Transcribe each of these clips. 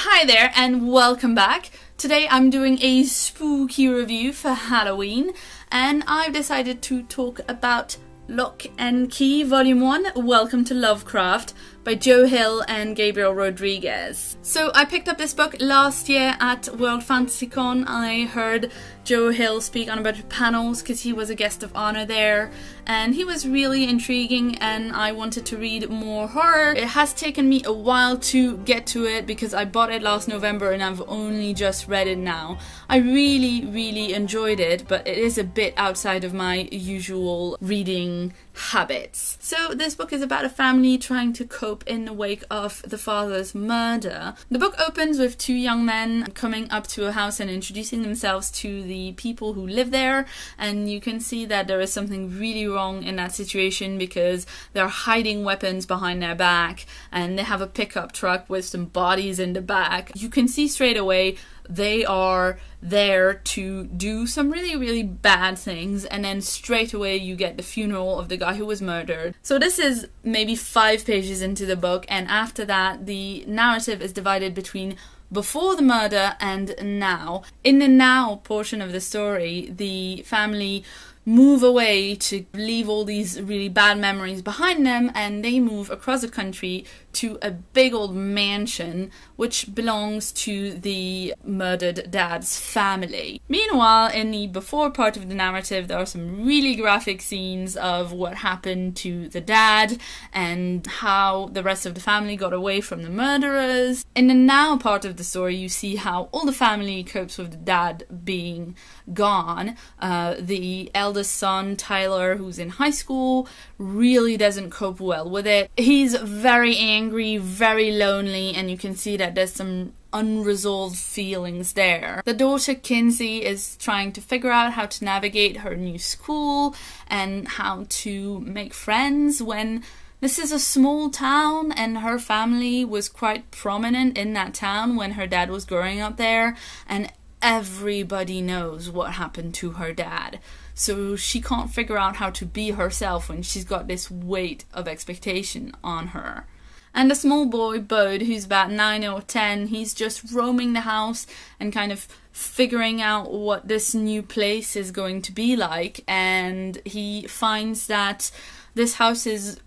Hi there and welcome back. Today I'm doing a spooky review for Halloween and I've decided to talk about Locke and Key Volume 1, Welcome to Lovecraft by Joe Hill and Gabriel Rodriguez. So I picked up this book last year at World Fantasy Con. I heard Joe Hill speak on a bunch of panels because he was a guest of honor there and he was really intriguing and I wanted to read more horror. It has taken me a while to get to it because I bought it last November and I've only just read it now. I really enjoyed it, but it is a bit outside of my usual reading habits. So this book is about a family trying to cope in the wake of the father's murder. The book opens with two young men coming up to a house and introducing themselves to the people who live there, and you can see that there is something really wrong in that situation because they're hiding weapons behind their back and they have a pickup truck with some bodies in the back. You can see straight away they are there to do some really bad things, and then straight away you get the funeral of the guy who was murdered. So this is maybe 5 pages into the book, and after that the narrative is divided between before the murder and now. In the now portion of the story, the family move away to leave all these really bad memories behind them, and they move across the country to a big old mansion which belongs to the murdered dad's family. Meanwhile, in the before part of the narrative, there are some really graphic scenes of what happened to the dad and how the rest of the family got away from the murderers. In the now part of the story, you see how all the family copes with the dad being gone. The eldest son, Tyler, who's in high school, really doesn't cope well with it. He's very angry, very lonely, and you can see that there's some unresolved feelings there. The daughter, Kinsey, is trying to figure out how to navigate her new school and how to make friends when this is a small town and her family was quite prominent in that town when her dad was growing up there, and everybody knows what happened to her dad. So she can't figure out how to be herself when she's got this weight of expectation on her. And the small boy, Bode, who's about 9 or 10, he's just roaming the house and kind of figuring out what this new place is going to be like. And he finds that this house is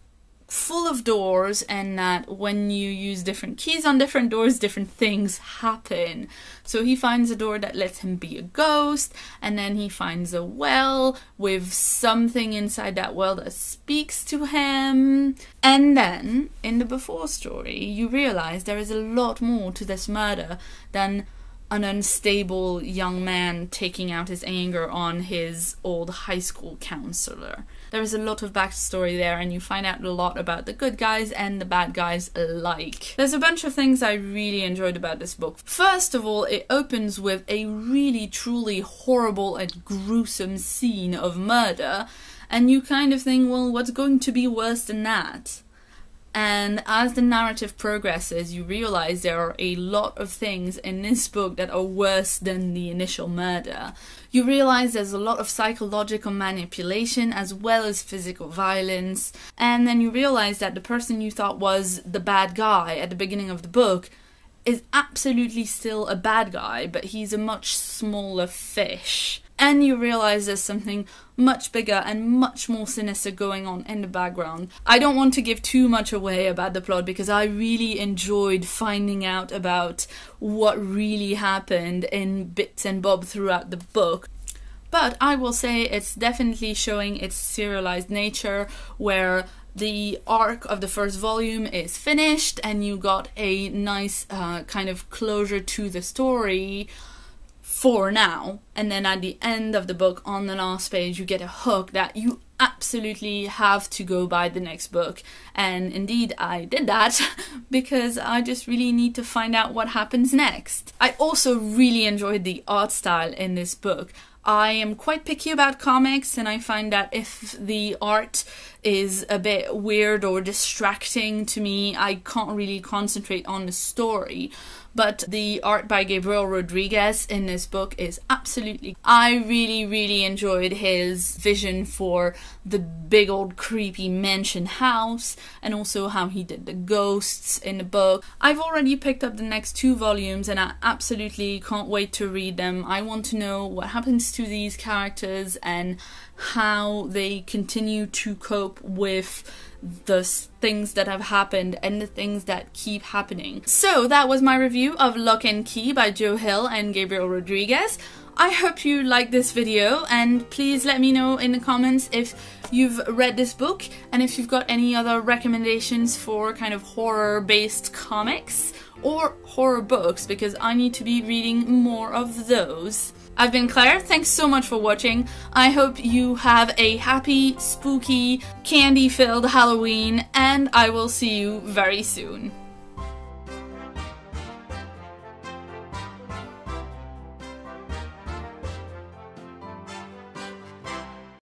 full of doors and that when you use different keys on different doors, different things happen. So he finds a door that lets him be a ghost, and then he finds a well with something inside that well that speaks to him. And then, in the before story, you realize there is a lot more to this murder than an unstable young man taking out his anger on his old high school counselor. There is a lot of backstory there, and you find out a lot about the good guys and the bad guys alike. There's a bunch of things I really enjoyed about this book. First of all, it opens with a really truly horrible and gruesome scene of murder, and you kind of think, well, what's going to be worse than that? And as the narrative progresses, you realize there are a lot of things in this book that are worse than the initial murder. You realize there's a lot of psychological manipulation as well as physical violence. And then you realize that the person you thought was the bad guy at the beginning of the book is absolutely still a bad guy, but he's a much smaller fish. And you realize there's something much bigger and much more sinister going on in the background. I don't want to give too much away about the plot because I really enjoyed finding out about what really happened in bits and bobs throughout the book. But I will say it's definitely showing its serialized nature, where the arc of the first volume is finished and you got a nice kind of closure to the story for now, and then at the end of the book, on the last page, you get a hook that you absolutely have to go buy the next book. And indeed I did that because I just really need to find out what happens next. I also really enjoyed the art style in this book. I am quite picky about comics, and I find that if the art is a bit weird or distracting to me, I can't really concentrate on the story. But the art by Gabriel Rodriguez in this book is absolutely... I really enjoyed his vision for the big old creepy mansion house, and also how he did the ghosts in the book. I've already picked up the next 2 volumes and I absolutely can't wait to read them. I want to know what happens to these characters and how they continue to cope with the things that have happened and the things that keep happening. So that was my review of Locke and Key by Joe Hill and Gabriel Rodriguez. I hope you liked this video, and please let me know in the comments if you've read this book and if you've got any other recommendations for kind of horror-based comics or horror books, because I need to be reading more of those. I've been Claire, thanks so much for watching. I hope you have a happy, spooky, candy-filled Halloween, and I will see you very soon.